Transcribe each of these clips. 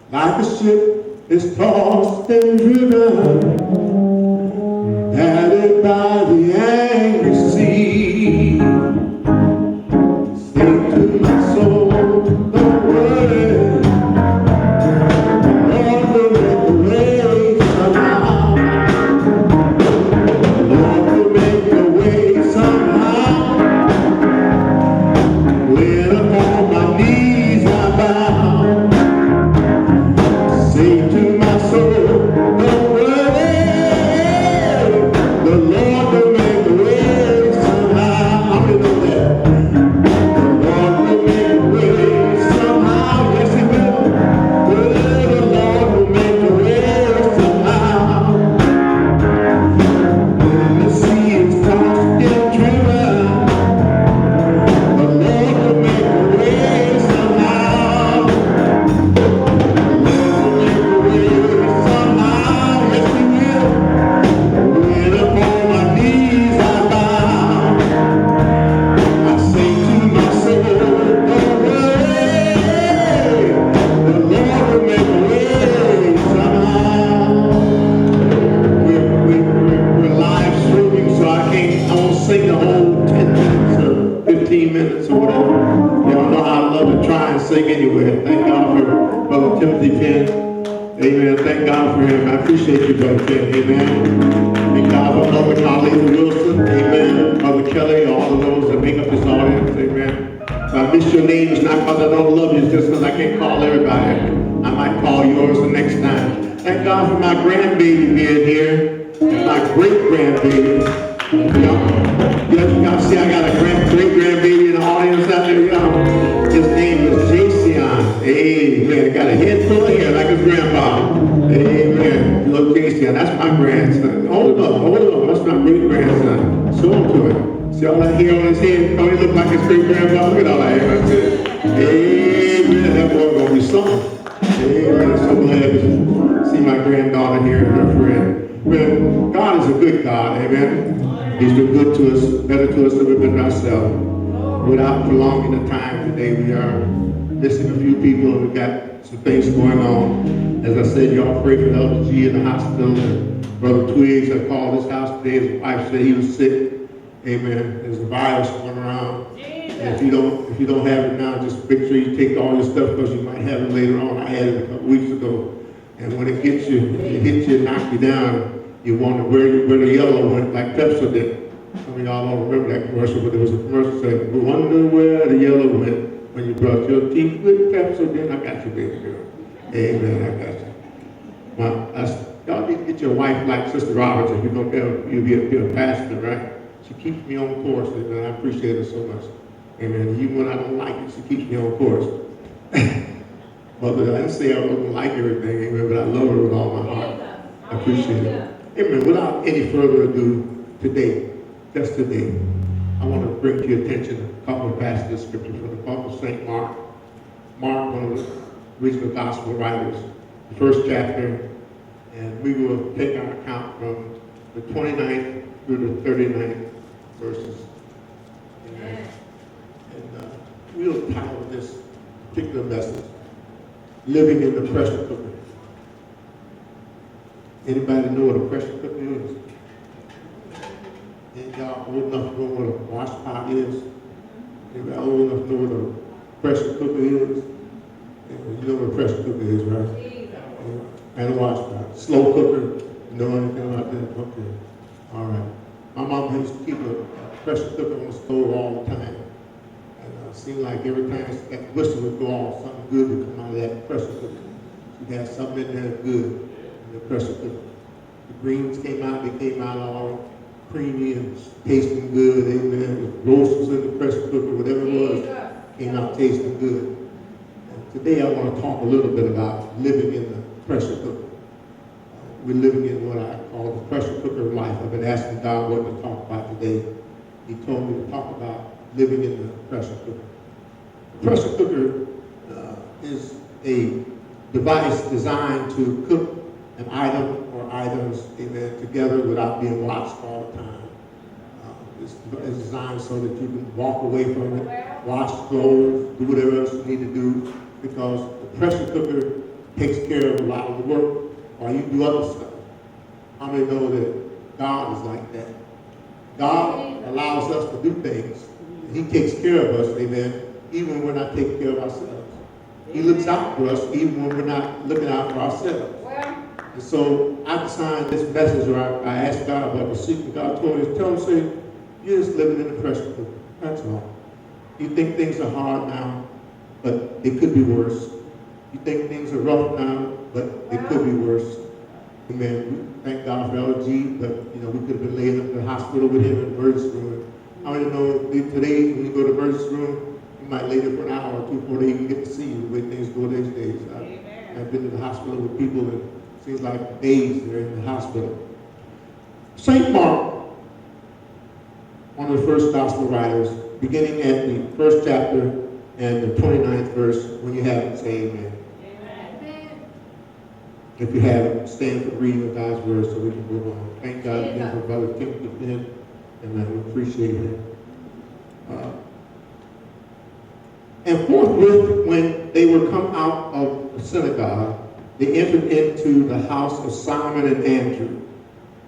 Like a ship is tossed and driven, battered by the angry sea. Say to my soul, don't worry, Lord will make a way somehow. Lord will make a way somehow. When upon my knees I bow. Say to my soul, don't worry, the Lord will make a way somehow. How many know that? The Lord will make a way somehow. Yes, He will. Well, the Lord will make a way somehow. When the sea is tossed and driven, the Lord will make a way somehow. Sing the whole 10 minutes or 15 minutes or whatever. Y'all know how I love to try and sing anyway. Thank God for Brother Timothy Penn. Amen. Thank God for him. I appreciate you, Brother Penn. Amen. Thank God for Brother Colleen Wilson. Amen. Brother Kelly, all of those that make up this audience. Amen. If I miss your name, it's not because I don't love you, it's just because I can't call everybody. I might call yours the next time. Thank God for my grandbaby being here. And my great-grandbaby. Y'all see I got a great-grandbaby in the audience out there, y'all. His name is Jason. Amen. Got a head full of hair like his grandpa. Amen. Little Jason, that's my grandson. Hold up. That's my great-grandson. Show him to him. See all that hair on his head? Don't he look like his great-grandpa? Look at all that hair. Amen. That boy gonna be something. Amen. I'm so glad to see my granddaughter here and her friend. Well, God is a good God. Amen. He's been good to us, better to us than we've been to ourselves. Without prolonging the time today, we are missing a few people and we've got some things going on. As I said, y'all pray for Elder G in the hospital. And Brother Twigs, I called his house today. His wife said he was sick. Amen. There's a virus going around. And if you don't have it now, just make sure you take all your stuff because you might have it later on. I had it a couple weeks ago. And when it gets you, it hits you and knocks you down, you wonder where the yellow went, like Pepsi did. Some of y'all don't remember that commercial, but there was a commercial saying, "We wonder where the yellow went when you brushed your teeth with Pepsi." Then I got you, baby girl. Amen, I got you. Well, y'all need to get your wife like Sister Roberts if you're going to be a pastor, right? She keeps me on course, and I appreciate her so much. Amen. Even when I don't like it, she keeps me on course. Well, I didn't say I don't like everything, amen, but I love her with all my heart. I appreciate it. Amen. Without any further ado, today, just today, I want to bring to your attention a couple of passages of scripture from the book of St. Mark. Mark, one of the original gospel writers, the first chapter, and we will take our account from the 29th through the 39th verses. Amen. And we'll title this particular message, Living in the Pressure Cooker. Anybody know what a pressure cooker is? And y'all old enough to know what a wash pot is? Anybody old enough to know what a pressure cooker is? You know what a pressure cooker is, right? And a wash pot. Slow cooker. You know anything about that? Okay. All right. My mom used to keep a pressure cooker on the stove all the time. And it seemed like every time that whistle would go off, something good would come out of that pressure cooker. She'd have something in there good. The pressure cooker. The greens came out, they came out all creamy and tasting good. Amen. The roasts in the pressure cooker, whatever it was, came out tasting good. And today I want to talk a little bit about living in the pressure cooker. We're living in what I call the pressure cooker of life. I've been asking God what to talk about today. He told me to talk about living in the pressure cooker. The pressure cooker is a device designed to cook an item or items, amen, together without being watched all the time. It's designed so that you can walk away from it, wash clothes, do whatever else you need to do, because the pressure cooker takes care of a lot of the work while you do other stuff. How many know that God is like that? God allows us to do things. And he takes care of us, amen, even when we're not taking care of ourselves. He looks out for us even when we're not looking out for ourselves. And so I designed this message where I asked God about the secret. God told me, tell him, say, you're just living in the pressure cooker. That's all. You think things are hard now, but it could be worse. You think things are rough now, but it could be worse. Amen. We thank God for LG, but we could have been laying up in the hospital with him in the emergency room. I don't know today when you go to the emergency room, you might lay there for an hour or two before they even get to see you the way things go these days. I've been to the hospital with people and it seems like days they're in the hospital. St. Mark, one of the first gospel writers, beginning at the first chapter and the 29th verse, when you have it, say amen. If you have it, stand for reading of God's word so we can move on. Thank God again for Brother Timothy Finn, and we appreciate him. And forthwith, when they were come out of the synagogue, they entered into the house of Simon and Andrew.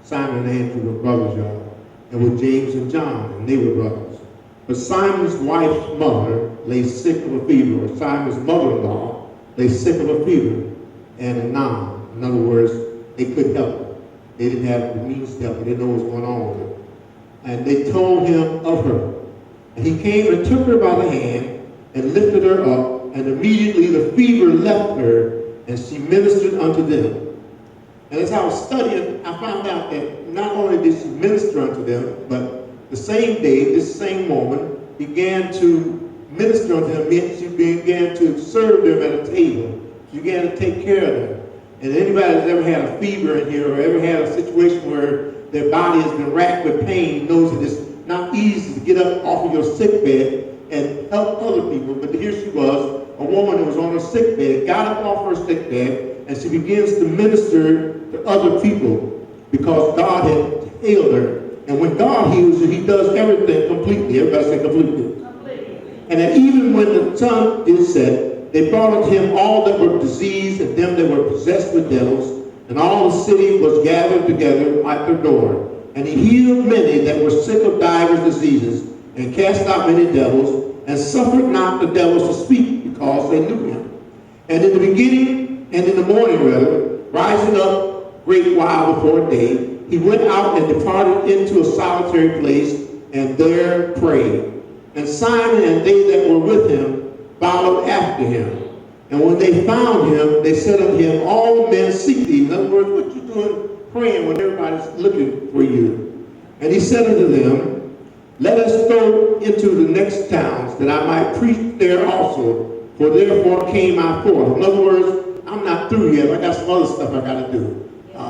Simon and Andrew were brothers, y'all, and with James and John, and they were brothers. But Simon's wife's mother lay sick of a fever, or Simon's mother-in-law lay sick of a fever and a nun. In other words, they couldn't help her. They didn't have the means to help her. They didn't know what was going on with her. And they told him of her. And he came and took her by the hand and lifted her up, and immediately the fever left her, and she ministered unto them. And as I was studying, I found out that not only did she minister unto them, but the same day, this same woman began to minister unto them, meant she began to serve them at a table. She began to take care of them. And anybody that's ever had a fever in here or ever had a situation where their body has been racked with pain knows that it's not easy to get up off of your sick bed and help other people. But here she was, a woman who was on her sick bed, got up off her sick bed, and she begins to minister to other people because God had healed her. And when God heals you, he does everything completely. Everybody say completely. And that even when the sun is set, they brought unto him all that were diseased and them that were possessed with devils, and all the city was gathered together at their door. And he healed many that were sick of divers diseases, and cast out many devils, and suffered not the devils to speak, because they knew him. And in the beginning, and in the morning rather, rising up great while before day, he went out and departed into a solitary place, and there prayed. And Simon and they that were with him followed after him. And when they found him, they said unto him, all men seek thee. In other words, what you doing praying when everybody's looking for you? And he said unto them, let us go into the next towns, that I might preach there also, for therefore came I forth. In other words, I'm not through yet. I got some other stuff I got to do.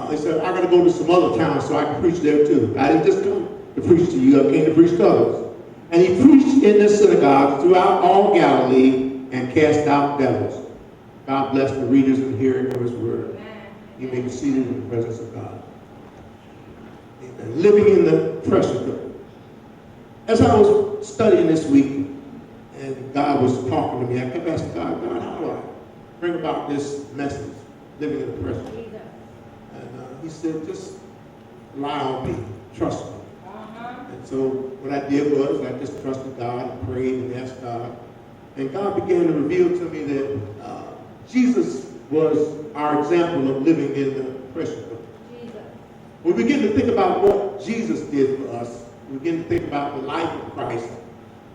They said, I got to go to some other towns so I can preach there too. I didn't just come to preach to you. I came to preach to others. And he preached in the synagogues throughout all Galilee and cast out devils. God bless the readers and hearing of his word. You may be seated in the presence of God. Amen. Living in the pressure cooker. As I was studying this week, and God was talking to me, I kept asking God, how do I bring about this message, living in the pressure cooker? And he said, just rely on me, trust me. And so what I did was I just trusted God and prayed and asked God. And God began to reveal to me that Jesus was our example of living in the pressure cooker. We begin to think about what Jesus did for us. We begin to think about the life of Christ.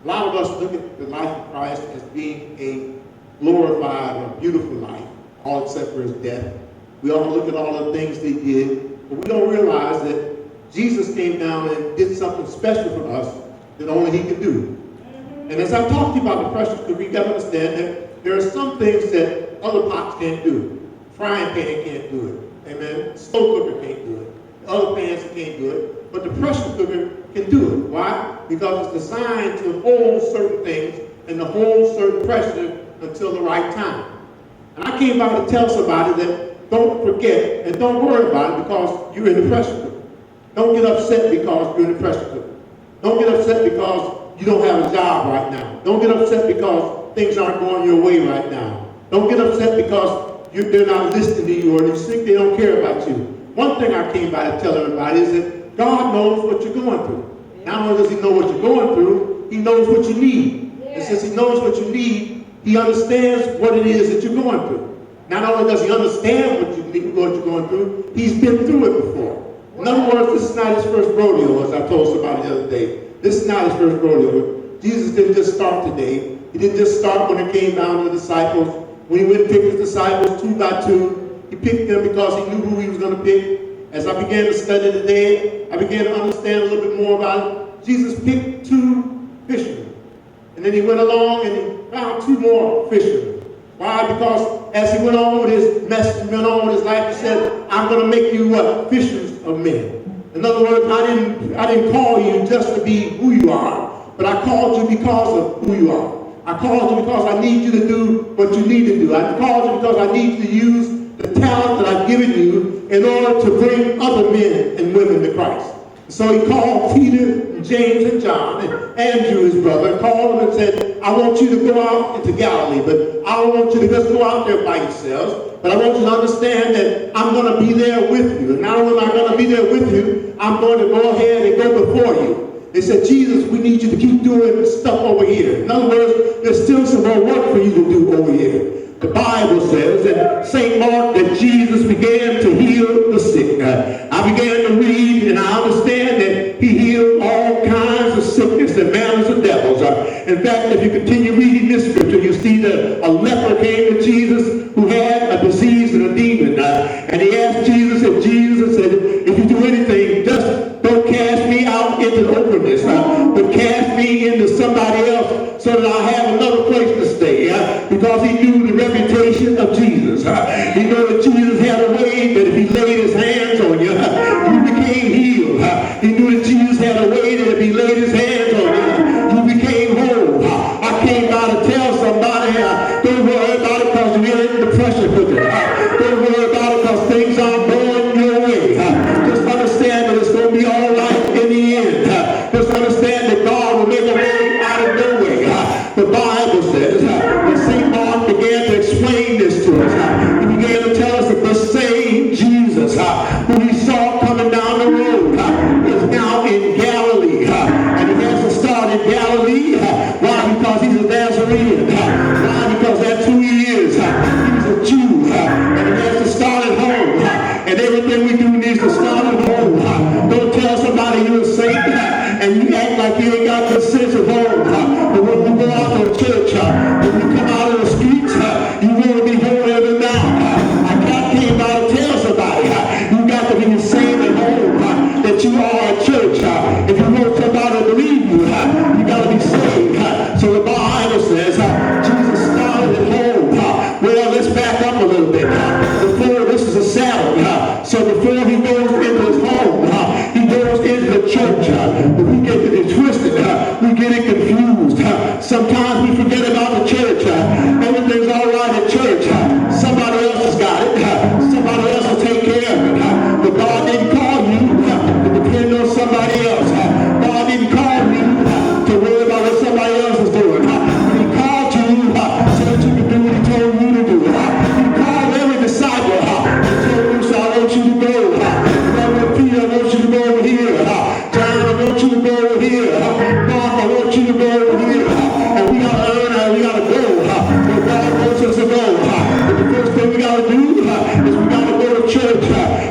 A lot of us look at the life of Christ as being a glorified or beautiful life, all except for his death. We all look at all the things they did, but we don't realize that Jesus came down and did something special for us that only he could do. And as I talk to you about the pressure cooker, you got to understand that there are some things that other pots can't do. Frying pan can't do it. Amen. Stove cooker can't do it. Other pans can't do it. But the pressure cooker can do it. Why? Because it's designed to hold certain things and to hold certain pressure until the right time. And I came by to tell somebody that don't forget and don't worry about it because you're in the pressure cooker. Don't get upset because you're in the pressure cooker. Don't get upset because you don't have a job right now. Don't get upset because things aren't going your way right now. Don't get upset because they're not listening to you, or you think they don't care about you. One thing I came by to tell everybody is that God knows what you're going through. Not only does he know what you're going through, he knows what you need. And since he knows what you need, he understands what it is that you're going through. Not only does he understand what you're going through, he's been through it before. In other words, this is not his first rodeo, as I told somebody the other day. This is not his first rodeo. Jesus didn't just start today. He didn't just start when it came down to the disciples. When he went and picked his disciples 2 by 2, he picked them because he knew who he was going to pick. As I began to study today, I began to understand a little bit more about it. Jesus picked 2 fishermen. And then he went along and he found 2 more fishermen. Why? Because as he went on with his message, went on with his life, he said, I'm going to make you what? Fishers of men. In other words, I didn't call you just to be who you are, but I called you because of who you are. I called you because I need you to do what you need to do. I called you because I need you to use the talent that I've given you in order to bring other men and women to Christ. So he called Peter, and James, and John, and Andrew, his brother, called them and said, I want you to go out into Galilee, but I don't want you to just go out there by yourselves, but I want you to understand that I'm going to be there with you. And not only am I going to be there with you, I'm going to go ahead and go before you. They said, Jesus, we need you to keep doing stuff over here. In other words, there's still some more work for you to do over here. The Bible says in St. Mark that Jesus began to heal the sick. I began to read and I understand that he healed all kinds of sickness and manners of devils. In fact, if you continue reading this scripture, you see that a leper came to Jesus who had a disease and a demon. And he asked Jesus, and Jesus said, if you do anything, just don't cast me out into the openness, but cast me into somebody else so that I have another place to stay. Because he knew the reputation of Jesus. He knew that Jesus had a way that if he laid his hands on you, you became healed. He knew that Jesus had a way that if he laid his hands on you, you became whole. I came by to tell somebody, don't worry about it because you're in the pressure cooker. Don't worry about it because things aren't going your way. Just understand that it's going to be all right in the end. Just understand that God will make a way out of no way. The Bible says that St. Mark began to explain this to us. He began to tell us that the same Jesus who he saw coming down the road is now in Galilee. And he has to start in Galilee. Why? Because he's a Nazarene. Why? Because that's who he is. He's a Jew. And he has to start at home. And everything we do needs to start at home. Don't tell somebody you're a saint and you act like you ain't got the sense of home. But when you go out to church, when you come out in the streets, you want to be holier than thou. I came by to tell somebody, you got to be the same at home that you are at church. If you want somebody to believe you, you got to be saved. So the Bible says, Jesus started at home. Well, let's back up a little bit. Before, this is a Sabbath. So before he goes into his home, he goes into the church. We get it twisted. We get it confused. Sometimes we forget about the church. Everything's all right at church. Somebody else has got it. Somebody else will take care of it. But God didn't call you to depend on somebody else. God didn't call you to worry about what somebody else is doing. But he called you so that you can do what he told you to do. He called every disciple and told them, so I want you to go. Peter, I want you to go over here. John, I want you to go over here. Mark, I want you to go over here. And we got to learn how we got to go where God wants us to go. But the first thing we got to do is we got to go to church.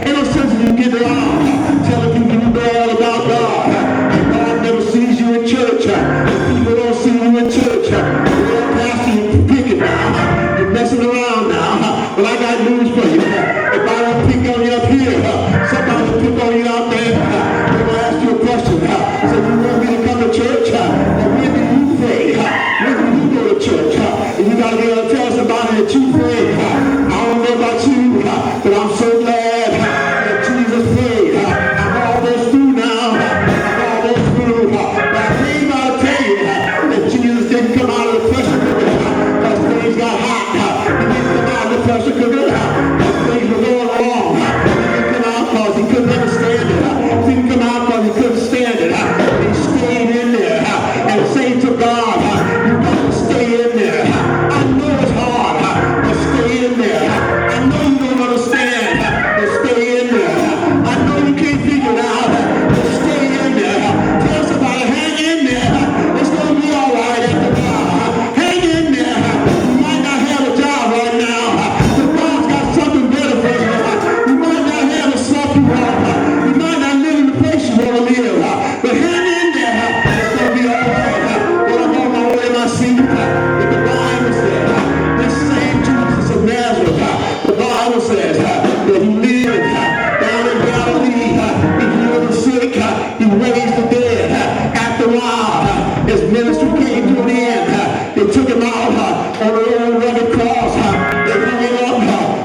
Ain't no sense in you getting around telling people you know all about God. And God never sees you in church. And people don't see you in church. Well, Pastor, you're picking now. You're messing around now. Well, I got news for you. If I don't pick on you up here, somebody will pick on you out there. They're going to ask you a question. So you want me to come to church? Or when do you pray? When do you go to church? And you got to be able to tell somebody that you pray. I don't know about you, but I'm so glad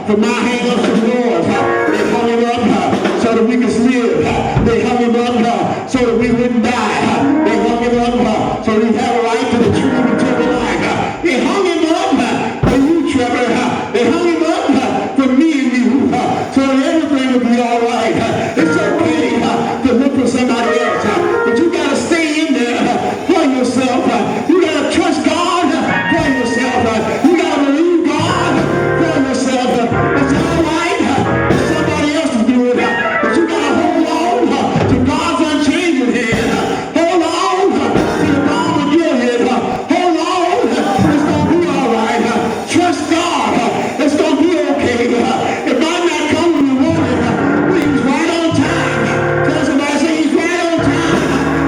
for my hang-ups and wars. They hung him up so that we could live. They hung him up so that we wouldn't die. They hung him up so we have a right to the tree of eternal life. They hung him up for you, Trevor. They hung him up for me and you, so that everything would be all right. It's okay to look for somebody else, but you got to stay in there for yourself. You got to trust God for yourself. You got to believe God for yourself. It's all right if somebody else is doing it, but you got to hold on to God's unchanging hand. Hold on to the balm of Gilead. Hold on. It's going to be all right. Trust God. It's going to be okay. It might not come when you want it, but he's right on time. Tell somebody, say he's right on time.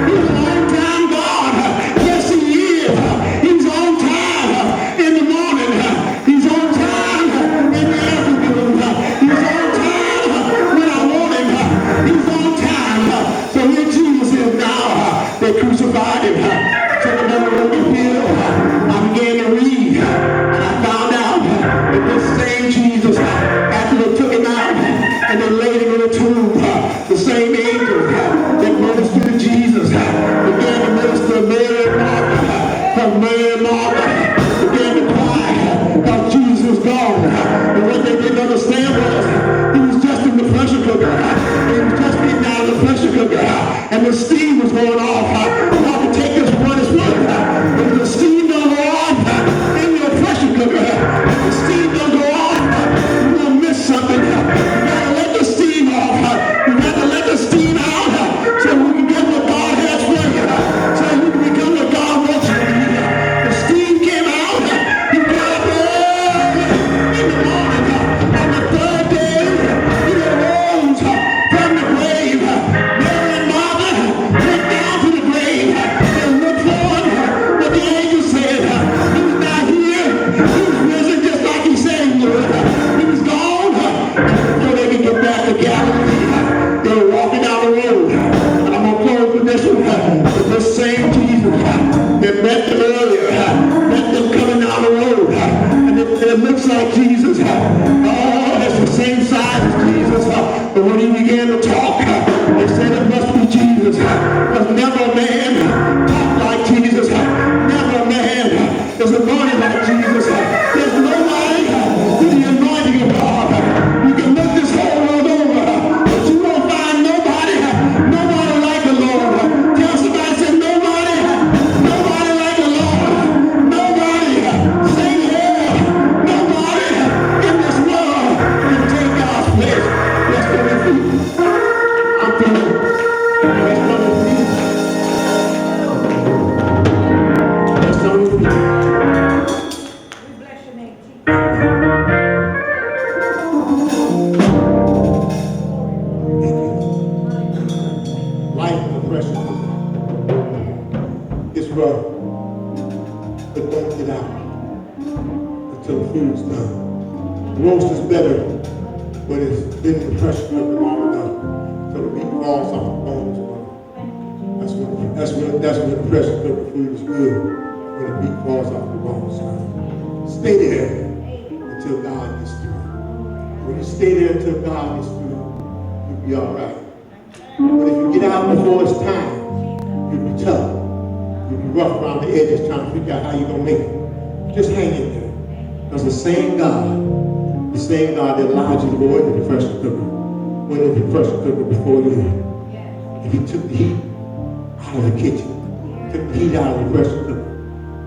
He's an on-time God. Yes, he is. He's on time in the morning. He's on time in the afternoon. He's on time when I want him. He's on time. So here Jesus is now. They crucified him. Took him on the road to hill. I began to read, and I found out that this same Jesus, after they took him out and they laid him in a tomb, the same angels that ministered to Jesus began to minister to Mary and Martha. Because Mary and Martha began to cry because Jesus was gone. And what they didn't understand was he was just in the pressure cooker. He was just getting out of the pressure cooker. And the steam was going off. Y'all can take this for what it's worth. But the steam don't go off in your pressure cooker. If the steam don't go off, you're going to miss something. You got to let the steam off. You got to let the steam out so we can get what God has for you. So you can become what God wants you to be. The steam came out. He got up early in the morning. On the third day, he arose from the grave. Mary and Martha went down to the grave and looked for him. But the angel said, he's not here. He's risen just like he said he would. He was gone. Before they could get back to Galilee, they were walking down the road. And I'm going to close with this one. This same Jesus that met them earlier, met them coming down the road. And it looks like Jesus. Oh, it's the same size as Jesus. But when he began to talk, they said it must be Jesus. Because never a man talked like Jesus. Never a man is anointed like Jesus. There's nobody with the anointing of God. You can look this whole world over, but you won't find nobody like the Lord. Tell somebody, say nobody like the Lord. Nobody, say yeah. Nobody in this world can take God's place. Let's go with you. I'm through. Let's go with you. Let's go with you. We bless your name, Jesus. Life is a pressure cooker. It's rough, but don't get out until the food's done. The roast is better when it's been in the pressure cooker long enough so the meat falls off the bones. That's when the pressure cooker food is good, when the meat falls off the bones. Stay there until God gets through. When you stay there until God gets through, you'll be all right. But if you get out before it's time, you'll be tough. You'll be rough around the edges trying to figure out how you're going to make it. Just hang in there. Because the same God that allowed you to go into the pressure cooker, went into the pressure cooker before you. And he took the heat out of the kitchen, took the heat out of the pressure cooker,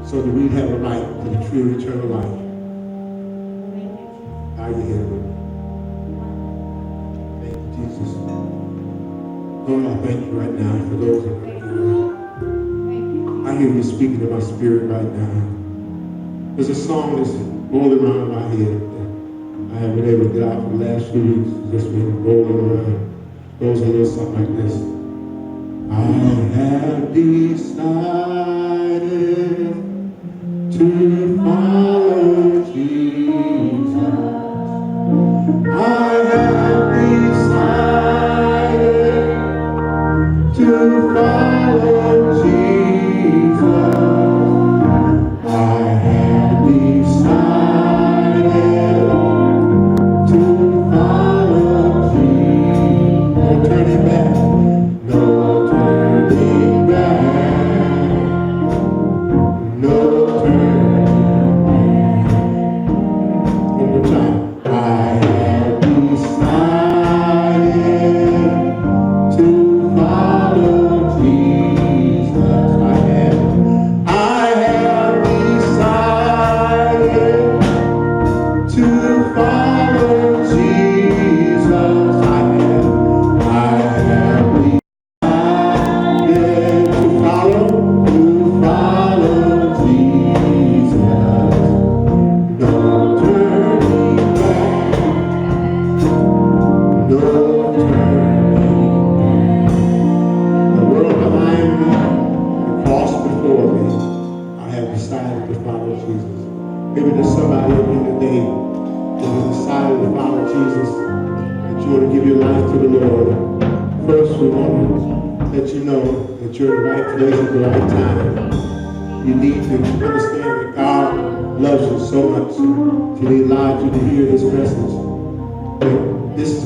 so that we'd have a right to the true eternal life. Are you here with me? Thank you, Jesus. Lord, I thank you right now for those that are here. I hear you speaking to my spirit right now. There's a song that's rolling around my head that I haven't been able to get out for the last few weeks. It's just been rolling around. Goes a little something like this. I have decided to follow Jesus. I have decided to follow Jesus. I have decided follow Jesus. I have decided to follow Jesus. No turning back, no turning back. The world behind me, the cross before me, I have decided to follow Jesus. Maybe there's somebody in here today that has decided to follow Jesus, that you want to give your life to the Lord. First, we want to let you know that you're in the right place at the right time. You need to understand that God loves you so much, He allowed you to hear this message. That this is